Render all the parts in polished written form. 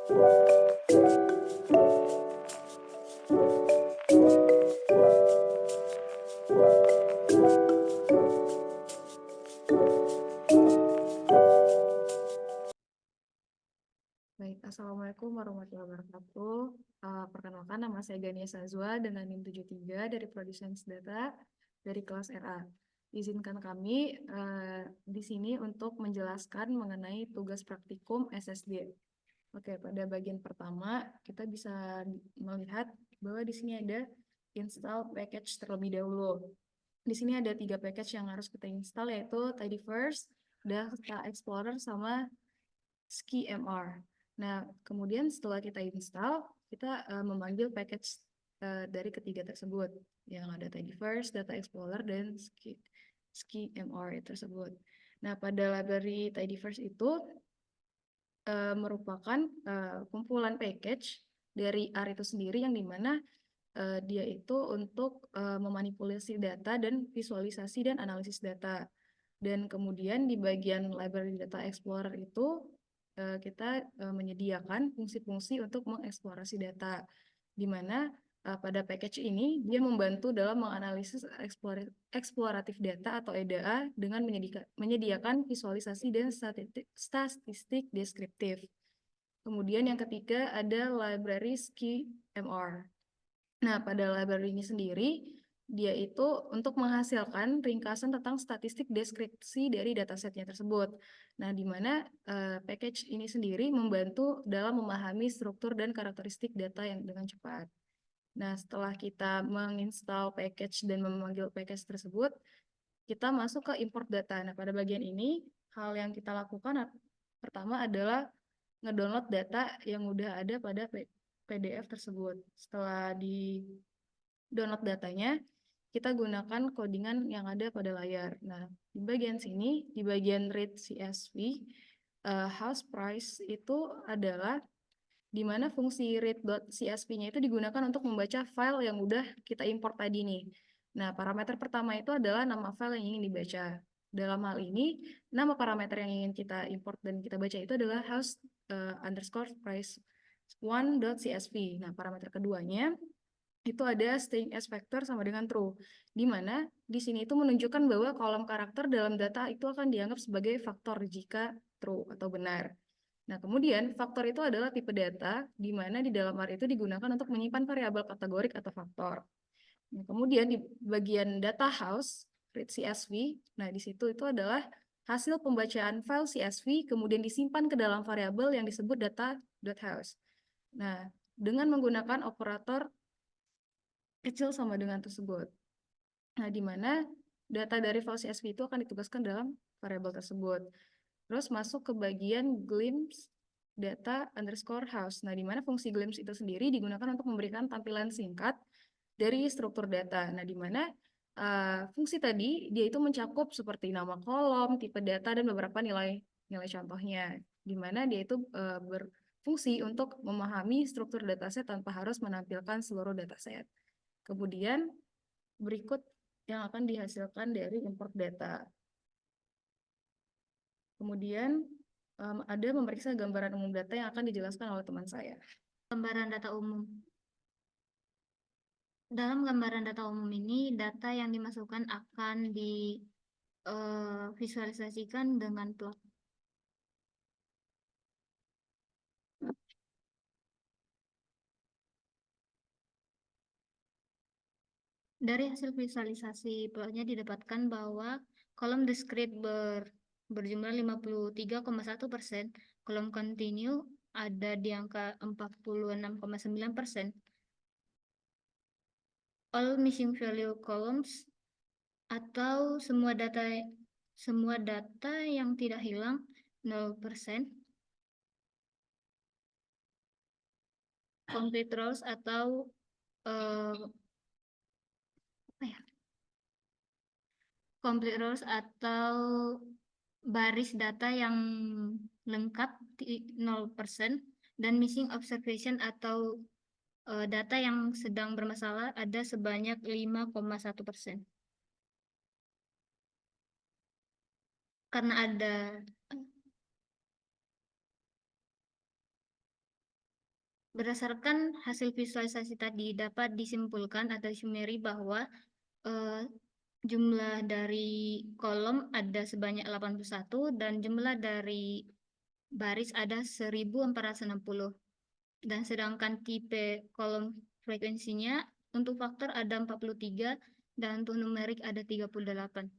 Baik, Assalamualaikum warahmatullahi wabarakatuh. Perkenalkan, nama saya Gania Sazwa dengan NIM 73 dari Prodi Sains Data dari kelas RA. Izinkan kami di sini untuk menjelaskan mengenai tugas praktikum SSD. Oke, pada bagian pertama kita bisa melihat bahwa di sini ada install package terlebih dahulu. Di sini ada 3 package yang harus kita install, yaitu Tidyverse, Data Explorer, sama SkiMR. Nah, kemudian setelah kita install, kita memanggil package dari ketiga tersebut, yang ada Tidyverse, Data Explorer, dan SkiMR tersebut. Nah, pada library Tidyverse itu merupakan kumpulan package dari R itu sendiri, yang dimana dia itu untuk memanipulasi data dan visualisasi dan analisis data. Dan kemudian di bagian library Data Explorer itu kita menyediakan fungsi-fungsi untuk mengeksplorasi data, di mana pada package ini dia membantu dalam menganalisis eksploratif data atau EDA dengan menyediakan visualisasi dan statistik deskriptif. Kemudian yang ketiga ada library SkiMR. Nah, pada library ini sendiri, dia itu untuk menghasilkan ringkasan tentang statistik deskripsi dari datasetnya tersebut. Nah, di mana package ini sendiri membantu dalam memahami struktur dan karakteristik data yang dengan cepat. Nah, setelah kita menginstal package dan memanggil package tersebut, kita masuk ke import data. Nah, pada bagian ini, hal yang kita lakukan pertama adalah ngedownload data yang udah ada pada PDF tersebut. Setelah di download datanya, kita gunakan codingan yang ada pada layar. Nah, di bagian sini, di bagian read CSV, house price itu adalah di mana fungsi read.csv-nya itu digunakan untuk membaca file yang udah kita import tadi nih. Nah, parameter pertama itu adalah nama file yang ingin dibaca. Dalam hal ini, nama parameter yang ingin kita import dan kita baca itu adalah house underscore price one.csv. Nah, parameter keduanya itu ada string as factor sama dengan true, di mana di sini itu menunjukkan bahwa kolom karakter dalam data itu akan dianggap sebagai faktor jika true atau benar. Nah, kemudian faktor itu adalah tipe data, di mana di dalam R itu digunakan untuk menyimpan variabel kategorik atau faktor. Nah, kemudian di bagian data house, read CSV, nah di situ itu adalah hasil pembacaan file CSV, kemudian disimpan ke dalam variabel yang disebut data.house. Nah, dengan menggunakan operator kecil sama dengan tersebut. Nah, di mana data dari file CSV itu akan ditugaskan dalam variabel tersebut. Terus masuk ke bagian glimpse data underscore house. Nah, di mana fungsi glimpse itu sendiri digunakan untuk memberikan tampilan singkat dari struktur data. Nah, di mana fungsi tadi dia itu mencakup seperti nama kolom, tipe data, dan beberapa nilai contohnya. Di mana dia itu berfungsi untuk memahami struktur dataset tanpa harus menampilkan seluruh dataset. Kemudian berikut yang akan dihasilkan dari import data. Kemudian ada memeriksa gambaran umum data yang akan dijelaskan oleh teman saya. Gambaran data umum. Dalam gambaran data umum ini, data yang dimasukkan akan divisualisasikan dengan plot. Dari hasil visualisasi plotnya didapatkan bahwa kolom discrete berjumlah 53,1%, kolom continue ada di angka 46,9%. All missing value columns atau semua data yang tidak hilang 0%. Complete rows atau complete rows atau baris data yang lengkap 0%, dan missing observation atau data yang sedang bermasalah ada sebanyak 5,1%. Karena ada Berdasarkan hasil visualisasi tadi dapat disimpulkan atau disummary bahwa jumlah dari kolom ada sebanyak 81 dan jumlah dari baris ada 1460. Dan sedangkan tipe kolom frekuensinya untuk faktor ada 43 dan untuk numerik ada 38.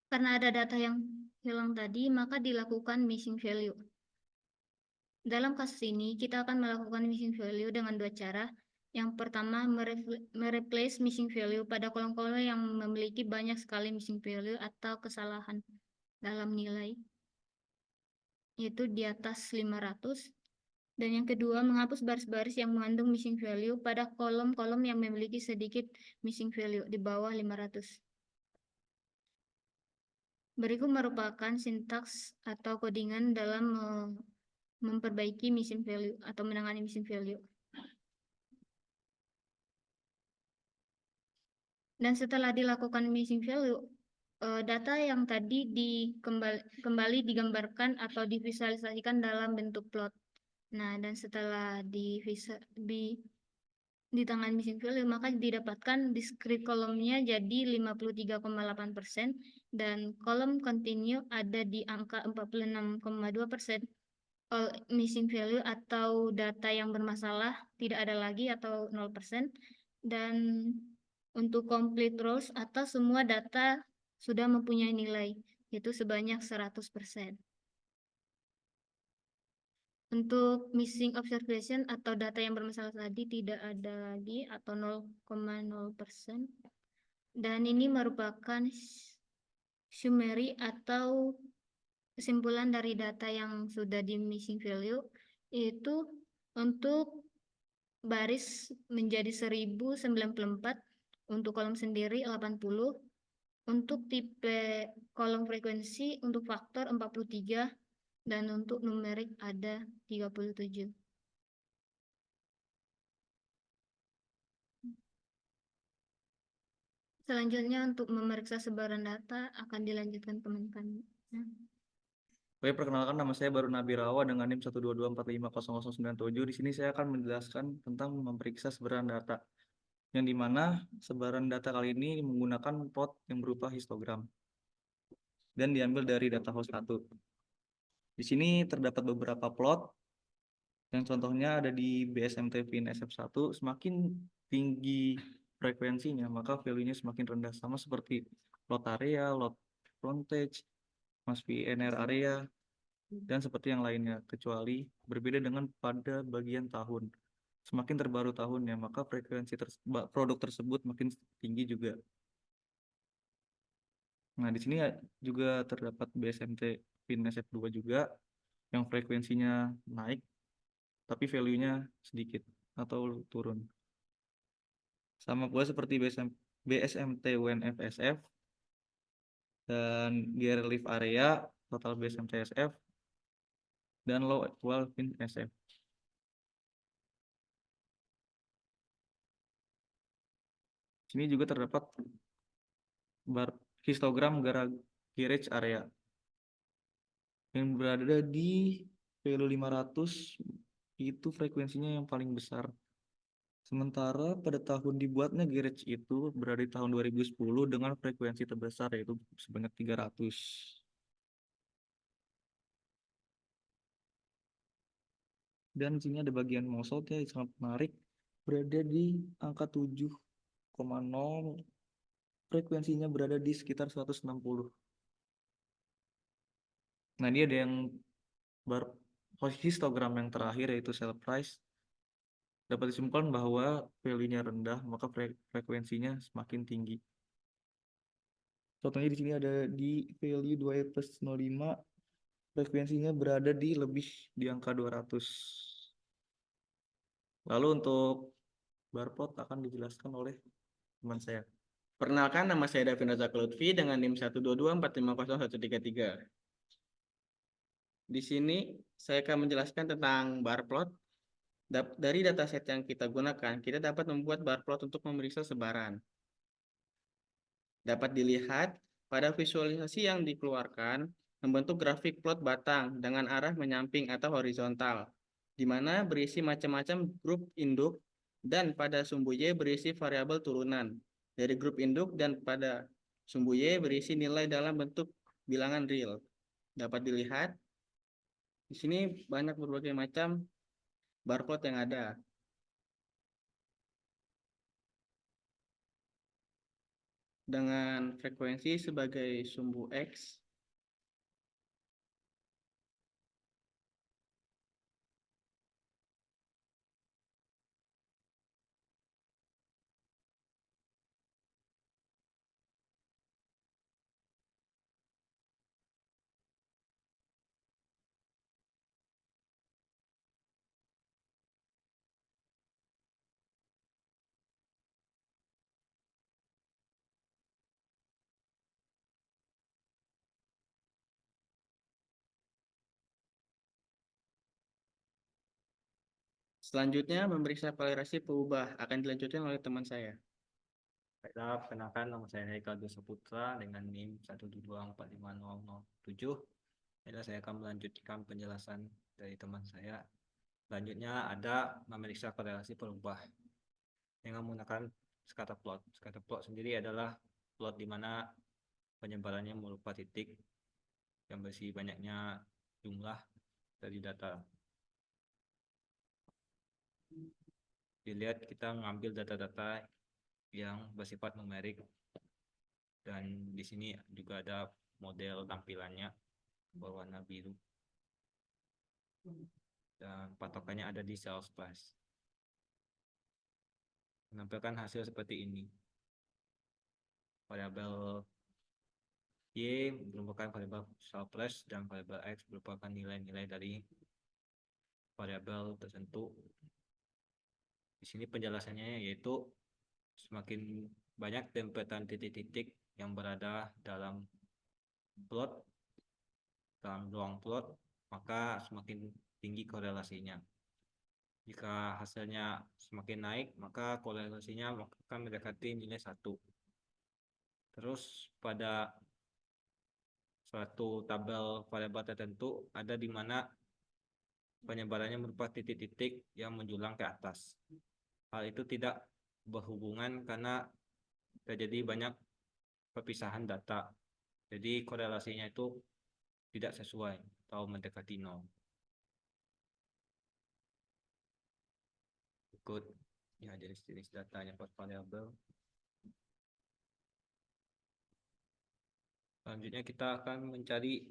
Karena ada data yang hilang tadi, maka dilakukan missing value. Dalam kasus ini, kita akan melakukan missing value dengan dua cara. Yang pertama, mereplace missing value pada kolom-kolom yang memiliki banyak sekali missing value atau kesalahan dalam nilai, yaitu di atas 500. Dan yang kedua, menghapus baris-baris yang mengandung missing value pada kolom-kolom yang memiliki sedikit missing value di bawah 500. Berikut merupakan sintaks atau codingan dalam memperbaiki missing value atau menangani missing value. Dan setelah dilakukan missing value, data yang tadi kembali digambarkan atau divisualisasikan dalam bentuk plot. Nah, dan setelah ditangani missing value, maka didapatkan discrete kolomnya jadi 53,8% dan kolom continue ada di angka 46,2%. Missing value atau data yang bermasalah tidak ada lagi atau 0%. Dan untuk complete rows atau semua data sudah mempunyai nilai, yaitu sebanyak 100%. Untuk missing observation atau data yang bermasalah tadi tidak ada lagi atau 0,0%. Dan ini merupakan summary atau kesimpulan dari data yang sudah di missing value, yaitu untuk baris menjadi 1094, untuk kolom sendiri 80, untuk tipe kolom frekuensi untuk faktor 43, dan untuk numerik ada 37. Selanjutnya untuk memeriksa sebaran data akan dilanjutkan teman-teman. Oke, perkenalkan, nama saya Baru Nabirawa dengan NIM 122450097. Di sini saya akan menjelaskan tentang memeriksa sebaran data, yang dimana sebaran data kali ini menggunakan plot yang berupa histogram dan diambil dari data host 1. Di sini terdapat beberapa plot, yang contohnya ada di BSMT Pin SF1. Semakin tinggi frekuensinya, maka value-nya semakin rendah, sama seperti load area, load frontage, Mas VNR area, dan seperti yang lainnya, kecuali berbeda dengan pada bagian tahun. Semakin terbaru tahunnya, maka frekuensi produk tersebut makin tinggi juga. Nah, di sini juga terdapat BSMT Pin SF2 juga, yang frekuensinya naik, tapi value-nya sedikit atau turun. Sama pula seperti BSMT WNF-SF dan gear lift area, total BSMT SF, dan low actual pin SF. Sini juga terdapat histogram garage area yang berada di value 500, itu frekuensinya yang paling besar. Sementara pada tahun dibuatnya garage itu berada di tahun 2010 dengan frekuensi terbesar, yaitu sebanyak 300. Dan di sini ada bagian mosot ya, sangat menarik, berada di angka 7,0, frekuensinya berada di sekitar 160. Nah, ini ada yang histogram yang terakhir, yaitu sell price. Dapat disimpulkan bahwa value-nya rendah, maka frekuensinya semakin tinggi. Contohnya di sini ada di value 2E+05, frekuensinya berada di lebih di angka 200. Lalu untuk barcode akan dijelaskan oleh teman saya. Perkenalkan, nama saya Davin Razak Lutfi dengan NIM 122450133. Di sini saya akan menjelaskan tentang bar plot. Dari dataset yang kita gunakan, kita dapat membuat bar plot untuk memeriksa sebaran. Dapat dilihat pada visualisasi yang dikeluarkan membentuk grafik plot batang dengan arah menyamping atau horizontal, di mana berisi macam-macam grup induk dan pada sumbu Y berisi variabel turunan dari grup induk, dan pada sumbu Y berisi nilai dalam bentuk bilangan real. Dapat dilihat di sini banyak berbagai macam bar plot yang ada. Dengan frekuensi sebagai sumbu X, selanjutnya memeriksa kolerasi peubah akan dilanjutkan oleh teman saya. Baiklah, perkenalkan nama saya Haikal Dwi Saputra dengan NIM 122450007. Baiklah, saya akan melanjutkan penjelasan dari teman saya. Selanjutnya ada memeriksa korelasi perubahan dengan menggunakan scatter plot. Scatter plot sendiri adalah plot di mana penyebarannya berupa titik yang berisi banyaknya jumlah dari data. Dilihat kita mengambil data-data yang bersifat numerik, dan di sini juga ada model tampilannya berwarna biru, dan patokannya ada di sales price. Menampilkan hasil seperti ini. Variabel Y merupakan variabel sales price dan variabel X merupakan nilai-nilai dari variabel tertentu. Di sini penjelasannya yaitu semakin banyak tempetan titik-titik yang berada dalam plot, dalam ruang plot, maka semakin tinggi korelasinya. Jika hasilnya semakin naik, maka korelasinya akan mendekati nilai 1. Terus pada suatu tabel variabel tertentu ada di mana penyebarannya berupa titik-titik yang menjulang ke atas. Hal itu tidak berhubungan karena terjadi banyak perpisahan data. Jadi korelasinya itu tidak sesuai atau mendekati 0. Ikut ya jenis-jenis datanya per variabel. Selanjutnya kita akan mencari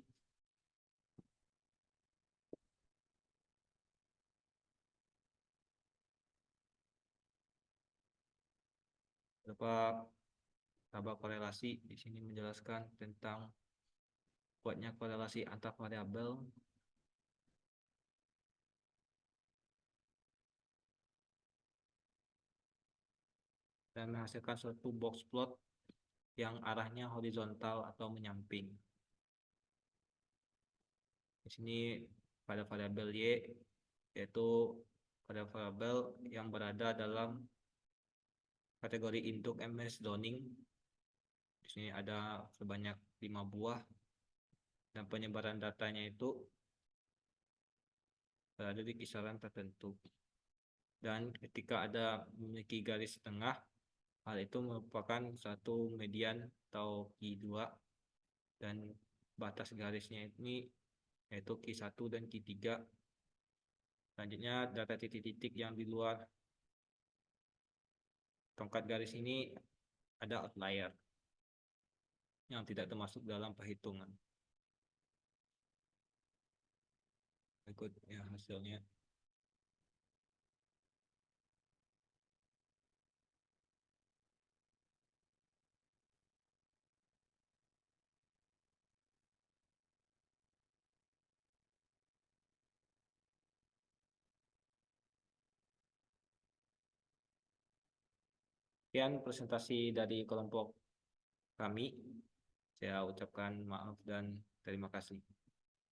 beberapa tabel korelasi. Di sini menjelaskan tentang kuatnya korelasi antar variabel. Dan menghasilkan suatu box plot yang arahnya horizontal atau menyamping. Di sini pada variabel Y, yaitu pada variabel yang berada dalam kategori induk MS Downing. Di sini ada sebanyak 5 buah, dan penyebaran datanya itu berada di kisaran tertentu. Dan ketika ada memiliki garis tengah, hal itu merupakan satu median atau Q2, dan batas garisnya ini yaitu Q1 dan Q3. Selanjutnya data titik-titik yang di luar tongkat garis ini ada outlier yang tidak termasuk dalam perhitungan. Berikut ya hasilnya. Sekian presentasi dari kelompok kami. Saya ucapkan maaf dan terima kasih.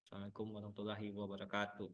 Assalamualaikum warahmatullahi wabarakatuh.